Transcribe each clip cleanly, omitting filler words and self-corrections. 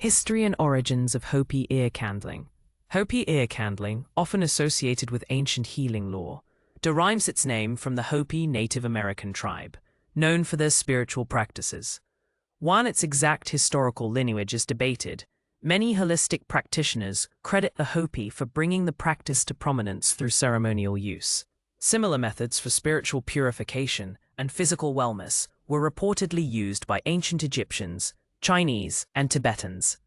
History and origins of Hopi Ear Candling. Hopi Ear Candling, often associated with ancient healing lore, derives its name from the Hopi Native American tribe, known for their spiritual practices. While its exact historical lineage is debated, many holistic practitioners credit the Hopi for bringing the practice to prominence through ceremonial use. Similar methods for spiritual purification and physical wellness were reportedly used by ancient Egyptians, Chinese, and Tibetans.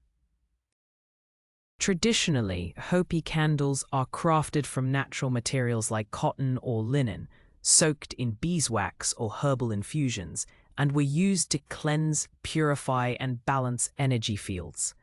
Traditionally, Hopi candles are crafted from natural materials like cotton or linen, soaked in beeswax or herbal infusions, and were used to cleanse, purify, and balance energy fields.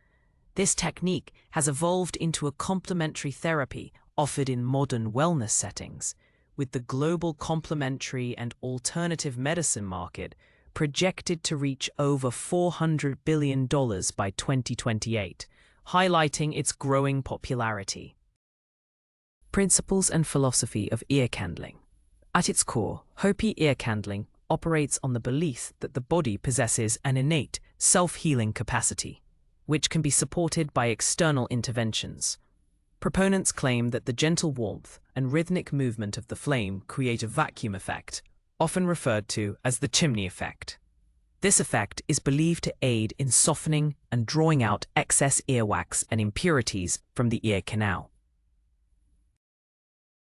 This technique has evolved into a complementary therapy offered in modern wellness settings, with the global complementary and alternative medicine market projected to reach over $400 billion by 2028, highlighting its growing popularity. Principles and philosophy of ear candling. At its core, Hopi ear candling operates on the belief that the body possesses an innate, self-healing capacity, which can be supported by external interventions. Proponents claim that the gentle warmth and rhythmic movement of the flame create a vacuum effect, often referred to as the chimney effect. This effect is believed to aid in softening and drawing out excess earwax and impurities from the ear canal.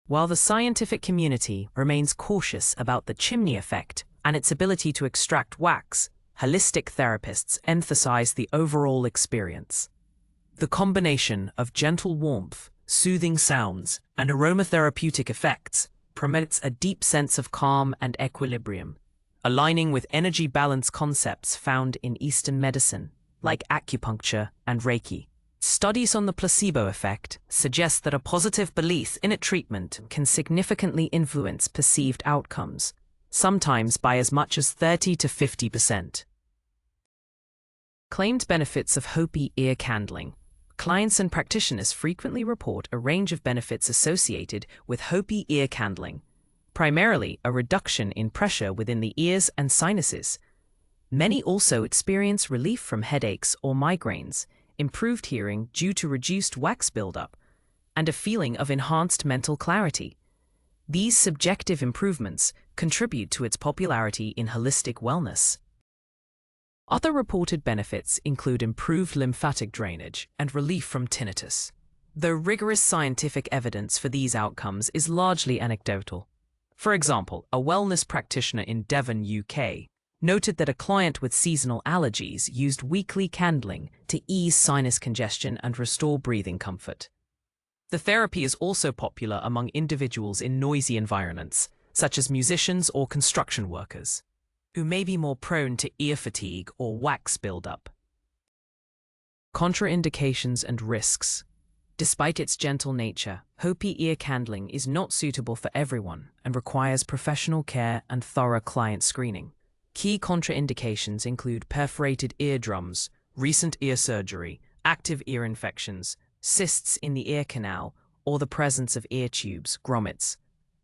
While the scientific community remains cautious about the chimney effect and its ability to extract wax, holistic therapists emphasize the overall experience. The combination of gentle warmth, soothing sounds, and aromatherapeutic effects promotes a deep sense of calm and equilibrium, aligning with energy balance concepts found in Eastern medicine, like acupuncture and Reiki. Studies on the placebo effect suggest that a positive belief in a treatment can significantly influence perceived outcomes, sometimes by as much as 30 to 50%. Claimed benefits of Hopi ear candling. Clients and practitioners frequently report a range of benefits associated with Hopi ear candling, primarily a reduction in pressure within the ears and sinuses. Many also experience relief from headaches or migraines, improved hearing due to reduced wax buildup, and a feeling of enhanced mental clarity. These subjective improvements contribute to its popularity in holistic wellness. Other reported benefits include improved lymphatic drainage and relief from tinnitus, though rigorous scientific evidence for these outcomes is largely anecdotal. For example, a wellness practitioner in Devon, UK, noted that a client with seasonal allergies used weekly candling to ease sinus congestion and restore breathing comfort. The therapy is also popular among individuals in noisy environments, such as musicians or construction workers, who may be more prone to ear fatigue or wax buildup. Contraindications and risks. Despite its gentle nature, Hopi ear candling is not suitable for everyone and requires professional care and thorough client screening. Key contraindications include perforated eardrums, recent ear surgery, active ear infections, cysts in the ear canal, or the presence of ear tubes, grommets.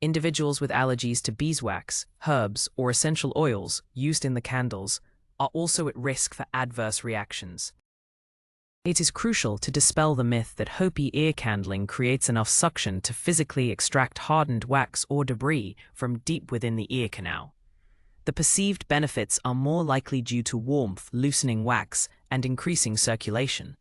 Individuals with allergies to beeswax, herbs, or essential oils used in the candles are also at risk for adverse reactions. It is crucial to dispel the myth that Hopi ear candling creates enough suction to physically extract hardened wax or debris from deep within the ear canal. The perceived benefits are more likely due to warmth, loosening wax, and increasing circulation.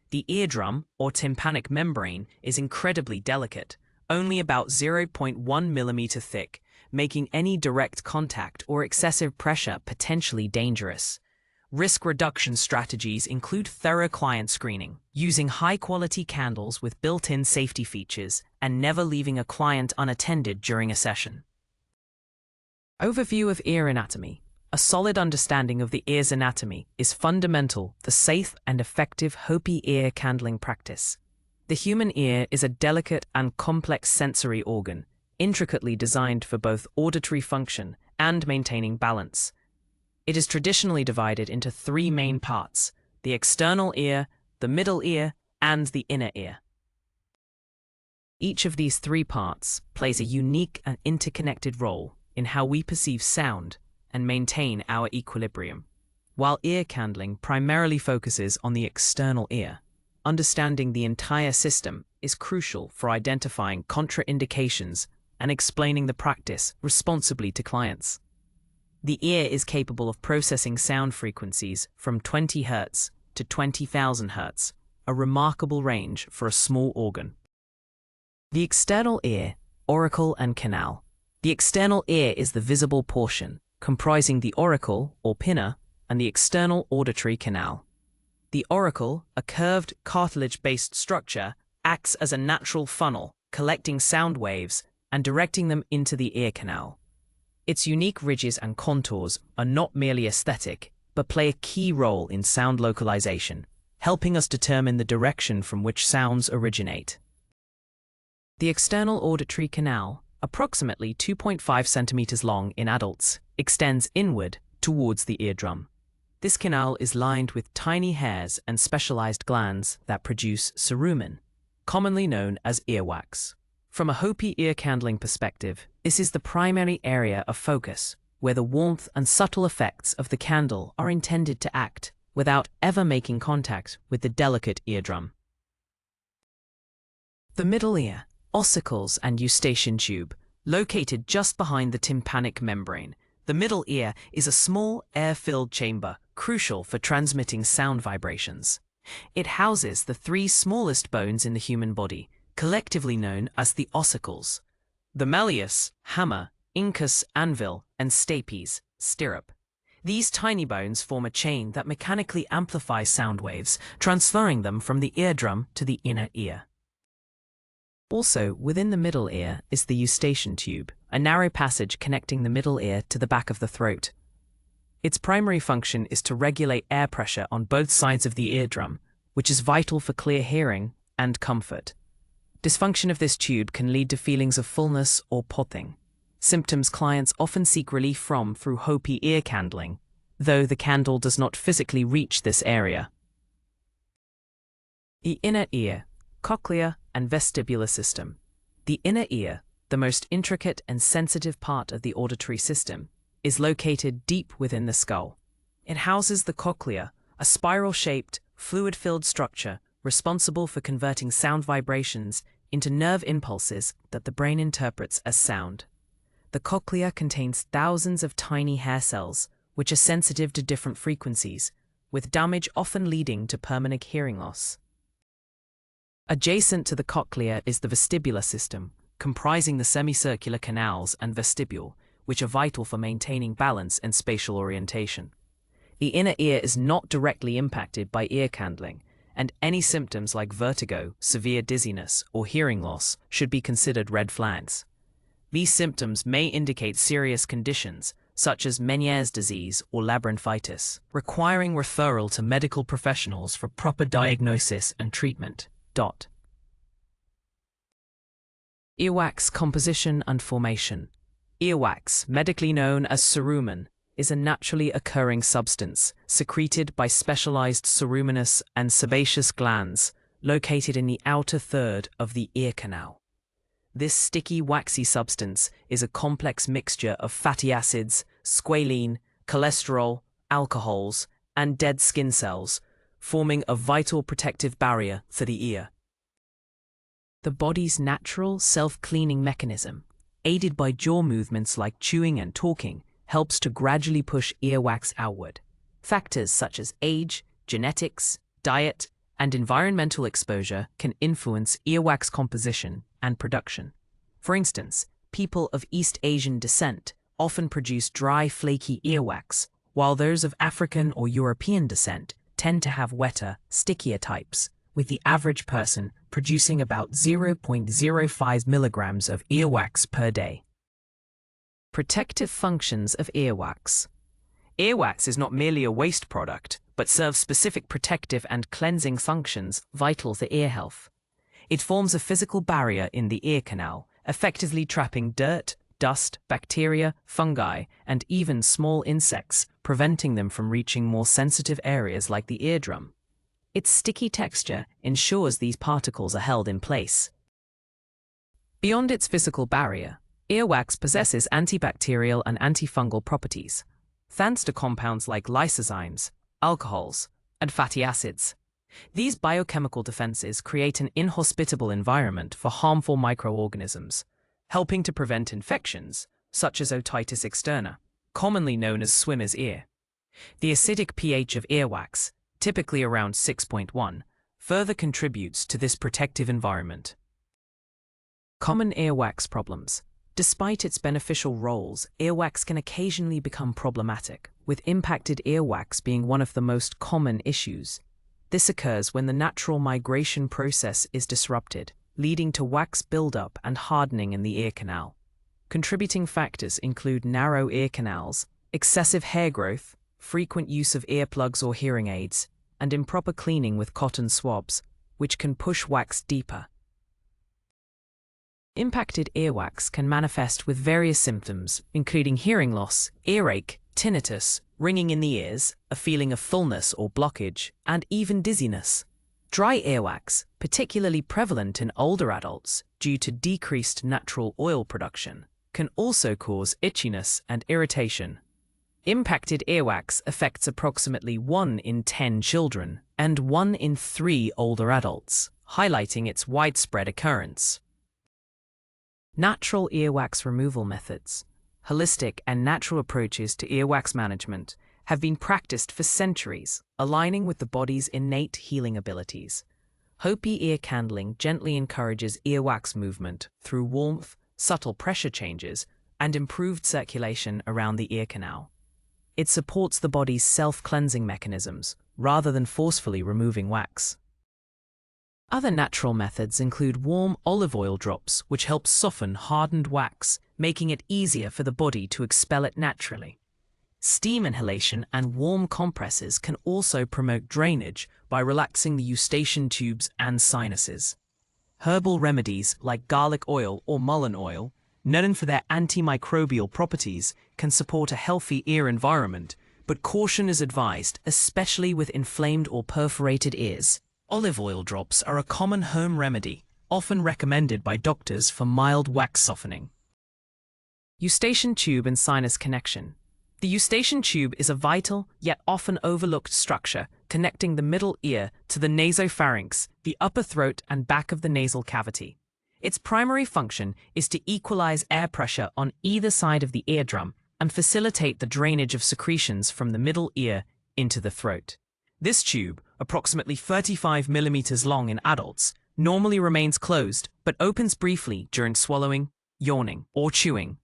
The eardrum, or tympanic membrane, is incredibly delicate, only about 0.1 millimeter thick, making any direct contact or excessive pressure potentially dangerous. Risk reduction strategies include thorough client screening, using high-quality candles with built-in safety features, and never leaving a client unattended during a session. Overview of ear anatomy. A solid understanding of the ear's anatomy is fundamental for safe and effective Hopi ear candling practice. The human ear is a delicate and complex sensory organ, intricately designed for both auditory function and maintaining balance. It is traditionally divided into three main parts: the external ear, the middle ear, and the inner ear. Each of these three parts plays a unique and interconnected role in how we perceive sound and maintain our equilibrium. While ear candling primarily focuses on the external ear, understanding the entire system is crucial for identifying contraindications and explaining the practice responsibly to clients. The ear is capable of processing sound frequencies from 20 Hz to 20,000 Hz, a remarkable range for a small organ. The external ear, auricle and canal. The external ear is the visible portion, comprising the auricle or pinna and the external auditory canal. The auricle, a curved cartilage-based structure, acts as a natural funnel, collecting sound waves and directing them into the ear canal. Its unique ridges and contours are not merely aesthetic, but play a key role in sound localization, helping us determine the direction from which sounds originate. The external auditory canal, approximately 2.5 centimeters long in adults, extends inward towards the eardrum. This canal is lined with tiny hairs and specialized glands that produce cerumen, commonly known as earwax. From a Hopi ear candling perspective, this is the primary area of focus, where the warmth and subtle effects of the candle are intended to act without ever making contact with the delicate eardrum. The middle ear, ossicles and eustachian tube, located just behind the tympanic membrane. The middle ear is a small, air-filled chamber, crucial for transmitting sound vibrations. It houses the three smallest bones in the human body, collectively known as the ossicles: the malleus, hammer, incus, anvil, and stapes, stirrup. These tiny bones form a chain that mechanically amplifies sound waves, transferring them from the eardrum to the inner ear. Also, within the middle ear is the eustachian tube, a narrow passage connecting the middle ear to the back of the throat. Its primary function is to regulate air pressure on both sides of the eardrum, which is vital for clear hearing and comfort. Dysfunction of this tube can lead to feelings of fullness or pothing, symptoms clients often seek relief from through Hopi ear candling, though the candle does not physically reach this area. The inner ear, cochlea and vestibular system. The inner ear, the most intricate and sensitive part of the auditory system, is located deep within the skull. It houses the cochlea, a spiral-shaped, fluid-filled structure responsible for converting sound vibrations into nerve impulses that the brain interprets as sound. The cochlea contains thousands of tiny hair cells, which are sensitive to different frequencies, with damage often leading to permanent hearing loss. Adjacent to the cochlea is the vestibular system, comprising the semicircular canals and vestibule, which are vital for maintaining balance and spatial orientation. The inner ear is not directly impacted by ear candling, and any symptoms like vertigo, severe dizziness, or hearing loss should be considered red flags. These symptoms may indicate serious conditions, such as Meniere's disease or labyrinthitis, requiring referral to medical professionals for proper diagnosis and treatment. Earwax composition and formation. Earwax, medically known as cerumen, is a naturally occurring substance secreted by specialized ceruminous and sebaceous glands located in the outer third of the ear canal. This sticky, waxy substance is a complex mixture of fatty acids, squalene, cholesterol, alcohols, and dead skin cells, forming a vital protective barrier for the ear. The body's natural self-cleaning mechanism, aided by jaw movements like chewing and talking, helps to gradually push earwax outward. Factors such as age, genetics, diet, and environmental exposure can influence earwax composition and production. For instance, people of East Asian descent often produce dry, flaky earwax, while those of African or European descent tend to have wetter, stickier types, with the average person producing about 0.05 milligrams of earwax per day. Protective functions of earwax. Earwax is not merely a waste product, but serves specific protective and cleansing functions vital for ear health. It forms a physical barrier in the ear canal, effectively trapping dirt, dust, bacteria, fungi, and even small insects, preventing them from reaching more sensitive areas like the eardrum. Its sticky texture ensures these particles are held in place. Beyond its physical barrier, earwax possesses antibacterial and antifungal properties. thanks to compounds like lysozymes, alcohols, and fatty acids. These biochemical defenses create an inhospitable environment for harmful microorganisms, helping to prevent infections, such as otitis externa, commonly known as swimmer's ear. The acidic pH of earwax, typically around 6.1, further contributes to this protective environment. Common earwax problems. Despite its beneficial roles, earwax can occasionally become problematic, with impacted earwax being one of the most common issues. This occurs when the natural migration process is disrupted, leading to wax buildup and hardening in the ear canal. Contributing factors include narrow ear canals, excessive hair growth, frequent use of earplugs or hearing aids, and improper cleaning with cotton swabs, which can push wax deeper. Impacted earwax can manifest with various symptoms, including hearing loss, earache, tinnitus, ringing in the ears, a feeling of fullness or blockage, and even dizziness. Dry earwax, particularly prevalent in older adults due to decreased natural oil production, can also cause itchiness and irritation. Impacted earwax affects approximately 1 in 10 children and 1 in 3 older adults, highlighting its widespread occurrence. Natural earwax removal methods. Holistic and natural approaches to earwax management have been practiced for centuries, aligning with the body's innate healing abilities. Hopi Ear Candling gently encourages earwax movement through warmth, subtle pressure changes, and improved circulation around the ear canal. It supports the body's self-cleansing mechanisms rather than forcefully removing wax. Other natural methods include warm olive oil drops, which help soften hardened wax, making it easier for the body to expel it naturally. Steam inhalation and warm compresses can also promote drainage by relaxing the eustachian tubes and sinuses. Herbal remedies like garlic oil or mullein oil, known for their antimicrobial properties, can support a healthy ear environment, but caution is advised, especially with inflamed or perforated ears. Olive oil drops are a common home remedy, often recommended by doctors for mild wax softening. Eustachian tube and sinus connection. The eustachian tube is a vital, yet often overlooked structure connecting the middle ear to the nasopharynx, the upper throat and back of the nasal cavity. Its primary function is to equalize air pressure on either side of the eardrum and facilitate the drainage of secretions from the middle ear into the throat. This tube, approximately 35 millimeters long in adults, normally remains closed but opens briefly during swallowing, yawning, or chewing.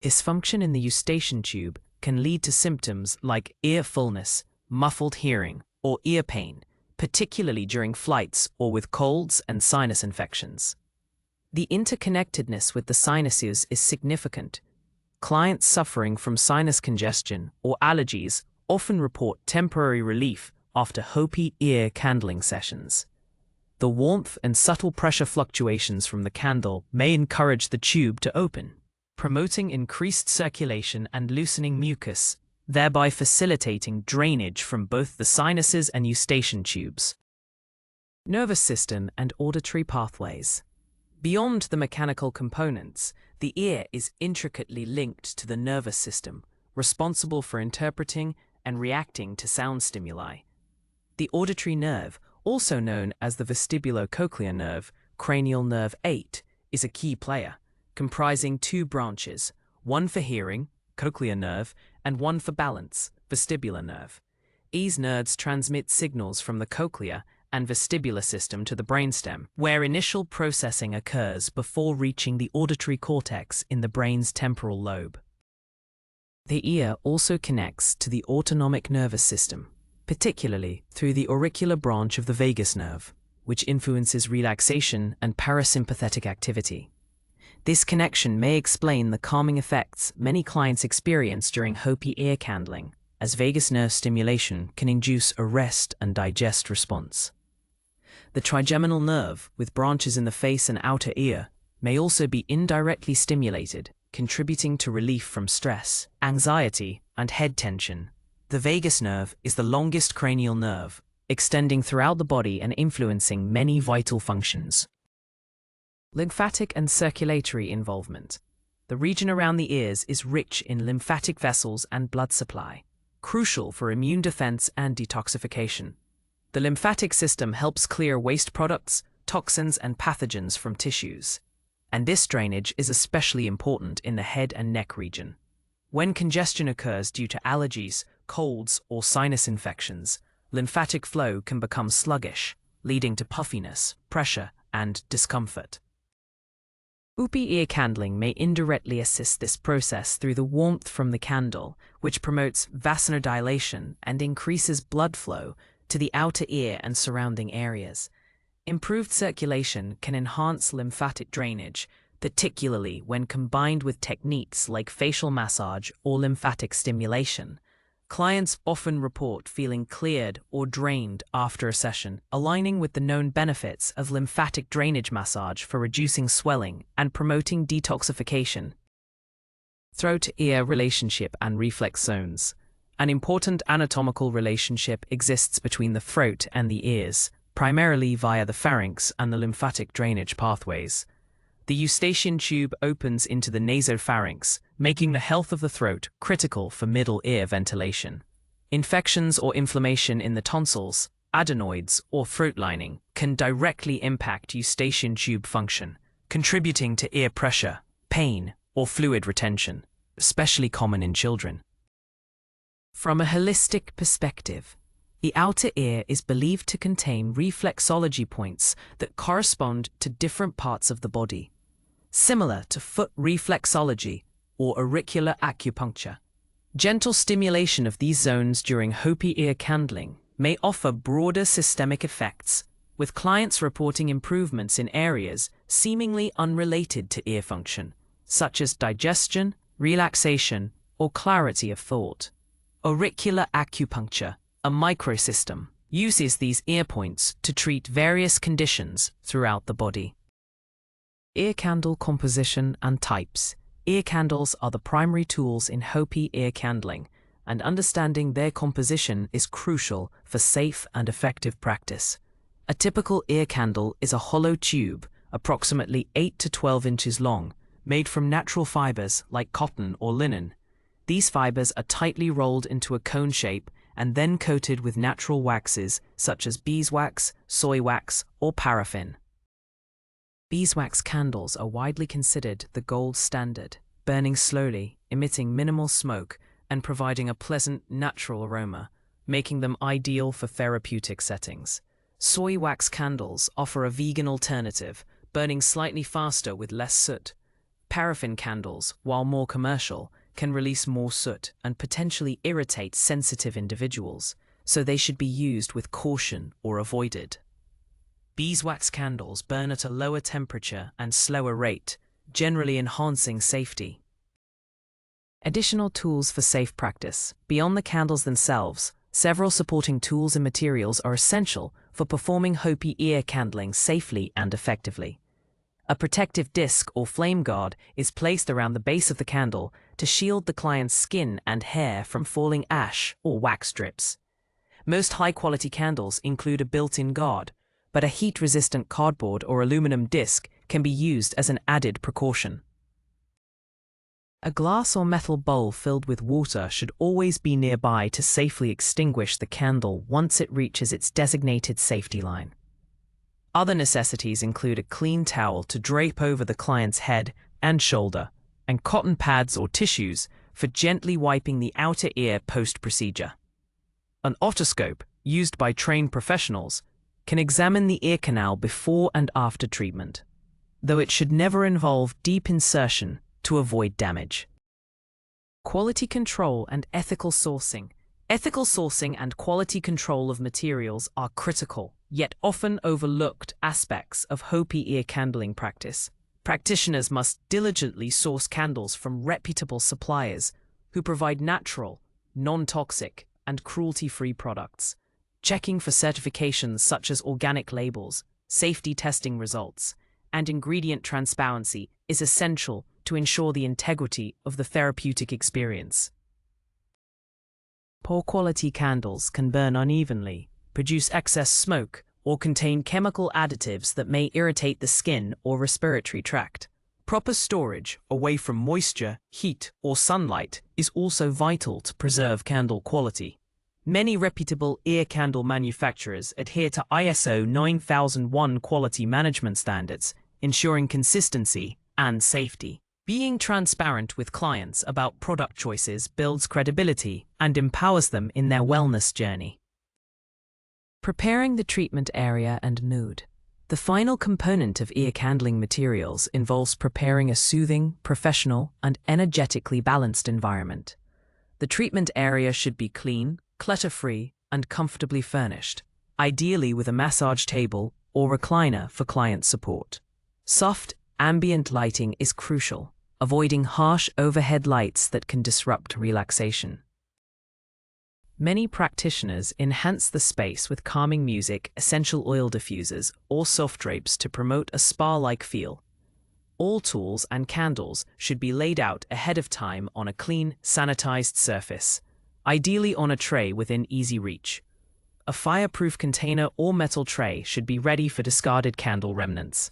Dysfunction in the eustachian tube can lead to symptoms like ear fullness, muffled hearing, or ear pain, particularly during flights or with colds and sinus infections. The interconnectedness with the sinuses is significant. Clients suffering from sinus congestion or allergies often report temporary relief after Hopi Ear Candling sessions. The warmth and subtle pressure fluctuations from the candle may encourage the tube to open, promoting increased circulation and loosening mucus, thereby facilitating drainage from both the sinuses and eustachian tubes. Nervous system and auditory pathways. Beyond the mechanical components, the ear is intricately linked to the nervous system, responsible for interpreting and reacting to sound stimuli. The auditory nerve, also known as the vestibulocochlear nerve, cranial nerve 8, is a key player, comprising 2 branches, one for hearing, cochlear nerve, and one for balance, vestibular nerve. These nerves transmit signals from the cochlea and vestibular system to the brainstem, where initial processing occurs before reaching the auditory cortex in the brain's temporal lobe. The ear also connects to the autonomic nervous system, particularly through the auricular branch of the vagus nerve, which influences relaxation and parasympathetic activity. This connection may explain the calming effects many clients experience during Hopi ear candling, as vagus nerve stimulation can induce a rest and digest response. The trigeminal nerve, with branches in the face and outer ear, may also be indirectly stimulated, contributing to relief from stress, anxiety, and head tension. The vagus nerve is the longest cranial nerve, extending throughout the body and influencing many vital functions. Lymphatic and circulatory involvement. The region around the ears is rich in lymphatic vessels and blood supply, crucial for immune defense and detoxification. The lymphatic system helps clear waste products, toxins, and pathogens from tissues. And this drainage is especially important in the head and neck region. When congestion occurs due to allergies, colds, or sinus infections, lymphatic flow can become sluggish, leading to puffiness, pressure, and discomfort. Hopi ear candling may indirectly assist this process through the warmth from the candle, which promotes vasodilation and increases blood flow to the outer ear and surrounding areas. Improved circulation can enhance lymphatic drainage, particularly when combined with techniques like facial massage or lymphatic stimulation. Clients often report feeling cleared or drained after a session, aligning with the known benefits of lymphatic drainage massage for reducing swelling and promoting detoxification. Throat-ear relationship and reflex zones. An important anatomical relationship exists between the throat and the ears, primarily via the pharynx and the lymphatic drainage pathways. The eustachian tube opens into the nasopharynx, making the health of the throat critical for middle ear ventilation. Infections or inflammation in the tonsils, adenoids, or throat lining can directly impact eustachian tube function, contributing to ear pressure, pain, or fluid retention, especially common in children. From a holistic perspective, the outer ear is believed to contain reflexology points that correspond to different parts of the body, similar to foot reflexology or auricular acupuncture. Gentle stimulation of these zones during Hopi ear candling may offer broader systemic effects, with clients reporting improvements in areas seemingly unrelated to ear function, such as digestion, relaxation, or clarity of thought. Auricular acupuncture, a microsystem, uses these ear points to treat various conditions throughout the body. Ear candle composition and types. Ear candles are the primary tools in Hopi ear candling, and understanding their composition is crucial for safe and effective practice. A typical ear candle is a hollow tube, approximately 8 to 12 inches long, made from natural fibers like cotton or linen. These fibers are tightly rolled into a cone shape and then coated with natural waxes such as beeswax, soy wax, or paraffin. Beeswax candles are widely considered the gold standard, burning slowly, emitting minimal smoke, and providing a pleasant, natural aroma, making them ideal for therapeutic settings. Soy wax candles offer a vegan alternative, burning slightly faster with less soot. Paraffin candles, while more commercial, can release more soot and potentially irritate sensitive individuals, so they should be used with caution or avoided. Beeswax candles burn at a lower temperature and slower rate, generally enhancing safety. Additional tools for safe practice. Beyond the candles themselves, several supporting tools and materials are essential for performing Hopi ear candling safely and effectively. A protective disc or flame guard is placed around the base of the candle to shield the client's skin and hair from falling ash or wax drips. Most high-quality candles include a built-in guard, but a heat-resistant cardboard or aluminum disc can be used as an added precaution. A glass or metal bowl filled with water should always be nearby to safely extinguish the candle once it reaches its designated safety line. Other necessities include a clean towel to drape over the client's head and shoulder, and cotton pads or tissues for gently wiping the outer ear post-procedure. An otoscope, used by trained professionals, can examine the ear canal before and after treatment, though it should never involve deep insertion to avoid damage. Quality control and ethical sourcing. Ethical sourcing and quality control of materials are critical, yet often overlooked aspects of Hopi ear candling practice. Practitioners must diligently source candles from reputable suppliers who provide natural, non-toxic, and cruelty-free products. Checking for certifications such as organic labels, safety testing results, and ingredient transparency is essential to ensure the integrity of the therapeutic experience. Poor quality candles can burn unevenly, produce excess smoke, or contain chemical additives that may irritate the skin or respiratory tract. Proper storage, away from moisture, heat, or sunlight, is also vital to preserve candle quality. Many reputable ear candle manufacturers adhere to ISO 9001 quality management standards, ensuring consistency and safety. Being transparent with clients about product choices builds credibility and empowers them in their wellness journey. Preparing the treatment area and mood. The final component of ear candling materials involves preparing a soothing, professional, and energetically balanced environment. The treatment area should be clean, clutter-free, and comfortably furnished, ideally with a massage table or recliner for client support. Soft, ambient lighting is crucial, avoiding harsh overhead lights that can disrupt relaxation. Many practitioners enhance the space with calming music, essential oil diffusers, or soft drapes to promote a spa-like feel. All tools and candles should be laid out ahead of time on a clean, sanitized surface, ideally on a tray within easy reach. A fireproof container or metal tray should be ready for discarded candle remnants.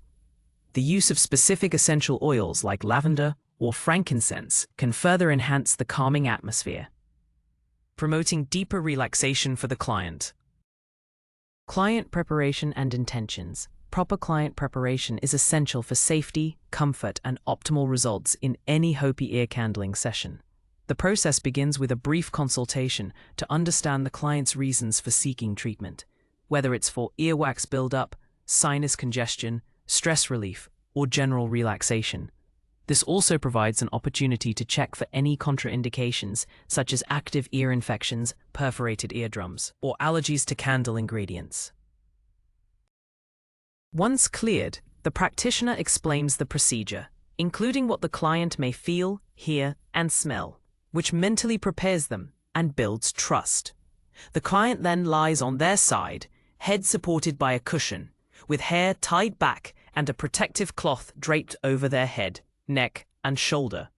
The use of specific essential oils like lavender or frankincense can further enhance the calming atmosphere. Promoting deeper relaxation for the client. Client preparation and intentions. Proper client preparation is essential for safety, comfort, and optimal results in any Hopi ear candling session. The process begins with a brief consultation to understand the client's reasons for seeking treatment, whether it's for earwax buildup, sinus congestion, stress relief, or general relaxation. This also provides an opportunity to check for any contraindications, such as active ear infections, perforated eardrums, or allergies to candle ingredients. Once cleared, the practitioner explains the procedure, including what the client may feel, hear, and smell, which mentally prepares them and builds trust. The client then lies on their side, head supported by a cushion, with hair tied back and a protective cloth draped over their head, neck, and shoulder,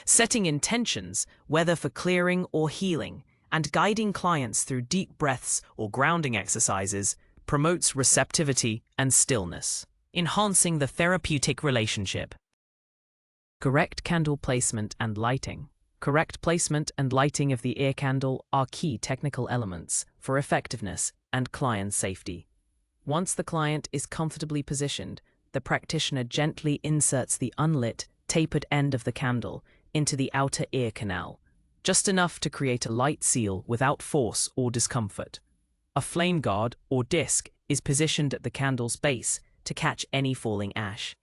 setting intentions, whether for clearing or healing, and guiding clients through deep breaths or grounding exercises, promotes receptivity and stillness, enhancing the therapeutic relationship. Correct candle placement and lighting. Correct placement and lighting of the ear candle are key technical elements for effectiveness and client safety. Once the client is comfortably positioned, the practitioner gently inserts the unlit, tapered end of the candle into the outer ear canal, just enough to create a light seal without force or discomfort. A flame guard or disc is positioned at the candle's base to catch any falling ash.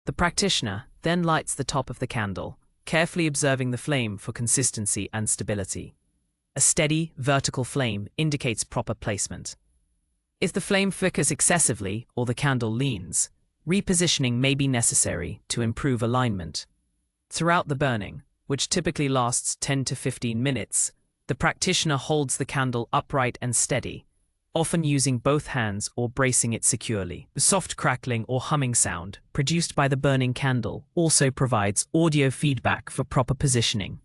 The practitioner then lights the top of the candle, carefully observing the flame for consistency and stability. A steady, vertical flame indicates proper placement. If the flame flickers excessively or the candle leans, repositioning may be necessary to improve alignment. Throughout the burning, which typically lasts 10 to 15 minutes, the practitioner holds the candle upright and steady, often using both hands or bracing it securely. The soft crackling or humming sound produced by the burning candle also provides audio feedback for proper positioning.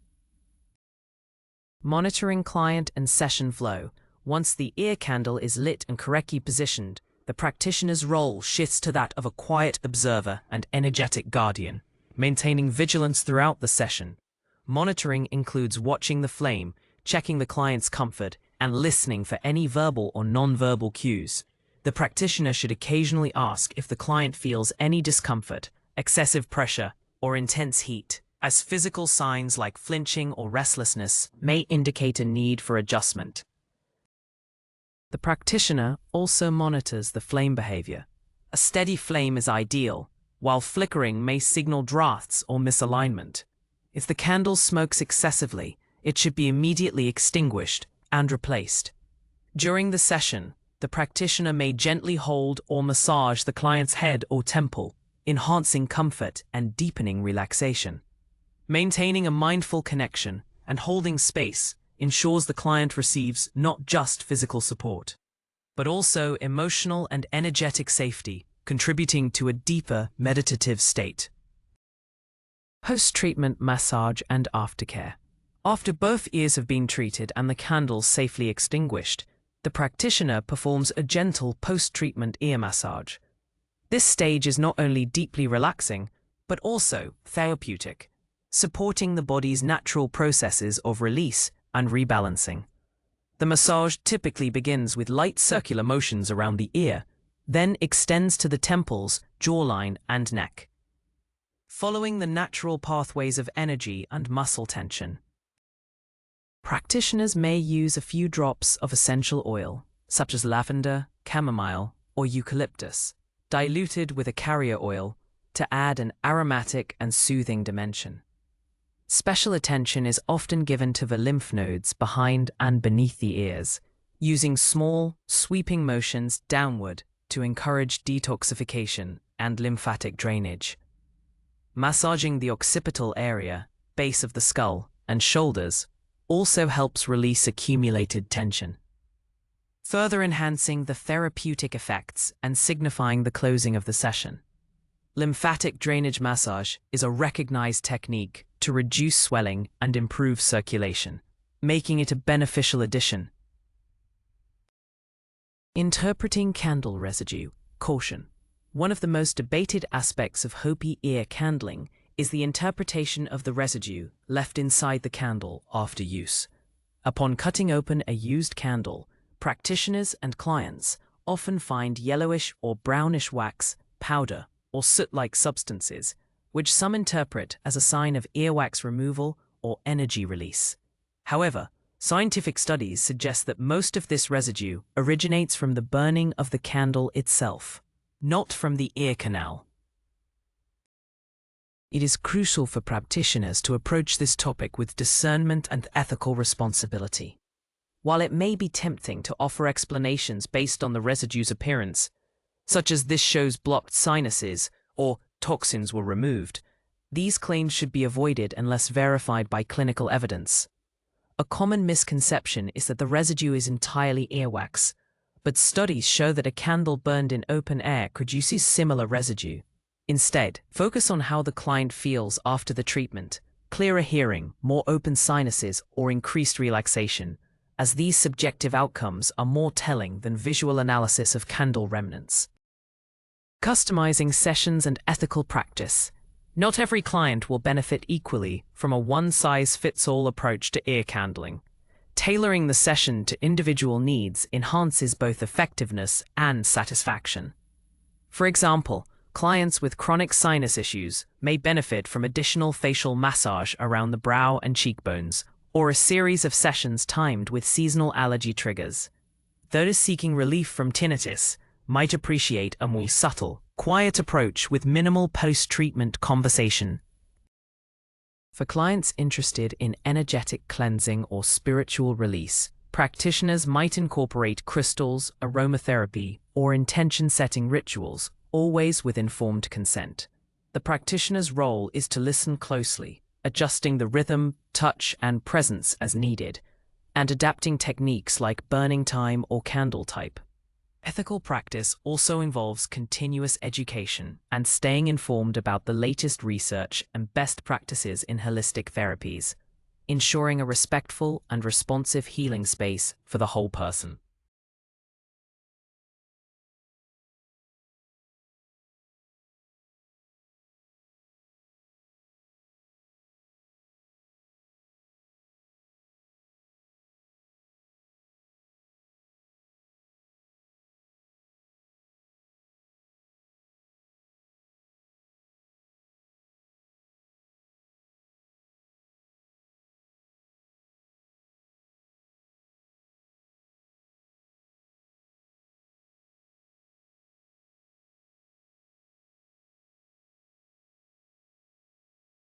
Monitoring client and session flow. Once the ear candle is lit and correctly positioned, the practitioner's role shifts to that of a quiet observer and energetic guardian, maintaining vigilance throughout the session. Monitoring includes watching the flame, checking the client's comfort, and listening for any verbal or non-verbal cues. The practitioner should occasionally ask if the client feels any discomfort, excessive pressure, or intense heat, as physical signs like flinching or restlessness may indicate a need for adjustment. The practitioner also monitors the flame behavior. A steady flame is ideal, while flickering may signal drafts or misalignment. If the candle smokes excessively, it should be immediately extinguished and replaced. During the session, the practitioner may gently hold or massage the client's head or temple, enhancing comfort and deepening relaxation. Maintaining a mindful connection and holding space ensures the client receives not just physical support, but also emotional and energetic safety, contributing to a deeper meditative state. Post-treatment massage and aftercare. After both ears have been treated and the candle safely extinguished, the practitioner performs a gentle post-treatment ear massage. This stage is not only deeply relaxing, but also therapeutic, supporting the body's natural processes of release and rebalancing. The massage typically begins with light circular motions around the ear, then extends to the temples, jawline, and neck, following the natural pathways of energy and muscle tension. Practitioners may use a few drops of essential oil, such as lavender, chamomile, or eucalyptus, diluted with a carrier oil to add an aromatic and soothing dimension. Special attention is often given to the lymph nodes behind and beneath the ears, using small, sweeping motions downward to encourage detoxification and lymphatic drainage. Massaging the occipital area, base of the skull, and shoulders also helps release accumulated tension, further enhancing the therapeutic effects and signifying the closing of the session. Lymphatic drainage massage is a recognized technique to reduce swelling and improve circulation, making it a beneficial addition. Interpreting candle residue. Caution. One of the most debated aspects of Hopi Ear Candling is the interpretation of the residue left inside the candle after use. Upon cutting open a used candle, practitioners and clients often find yellowish or brownish wax, powder, or soot-like substances, which some interpret as a sign of earwax removal or energy release. However, scientific studies suggest that most of this residue originates from the burning of the candle itself, not from the ear canal. It is crucial for practitioners to approach this topic with discernment and ethical responsibility. While it may be tempting to offer explanations based on the residue's appearance, such as "this shows blocked sinuses" or "toxins were removed," these claims should be avoided unless verified by clinical evidence. A common misconception is that the residue is entirely earwax, but studies show that a candle burned in open air produces similar residue. Instead, focus on how the client feels after the treatment: clearer hearing, more open sinuses, or increased relaxation, as these subjective outcomes are more telling than visual analysis of candle remnants. Customizing sessions and ethical practice. Not every client will benefit equally from a one-size-fits-all approach to ear candling. Tailoring the session to individual needs enhances both effectiveness and satisfaction. For example, clients with chronic sinus issues may benefit from additional facial massage around the brow and cheekbones, or a series of sessions timed with seasonal allergy triggers. Those seeking relief from tinnitus might appreciate a more subtle, quiet approach with minimal post-treatment conversation. For clients interested in energetic cleansing or spiritual release, practitioners might incorporate crystals, aromatherapy, or intention-setting rituals, always with informed consent. The practitioner's role is to listen closely, adjusting the rhythm, touch, and presence as needed, and adapting techniques like burning time or candle type. Ethical practice also involves continuous education and staying informed about the latest research and best practices in holistic therapies, ensuring a respectful and responsive healing space for the whole person.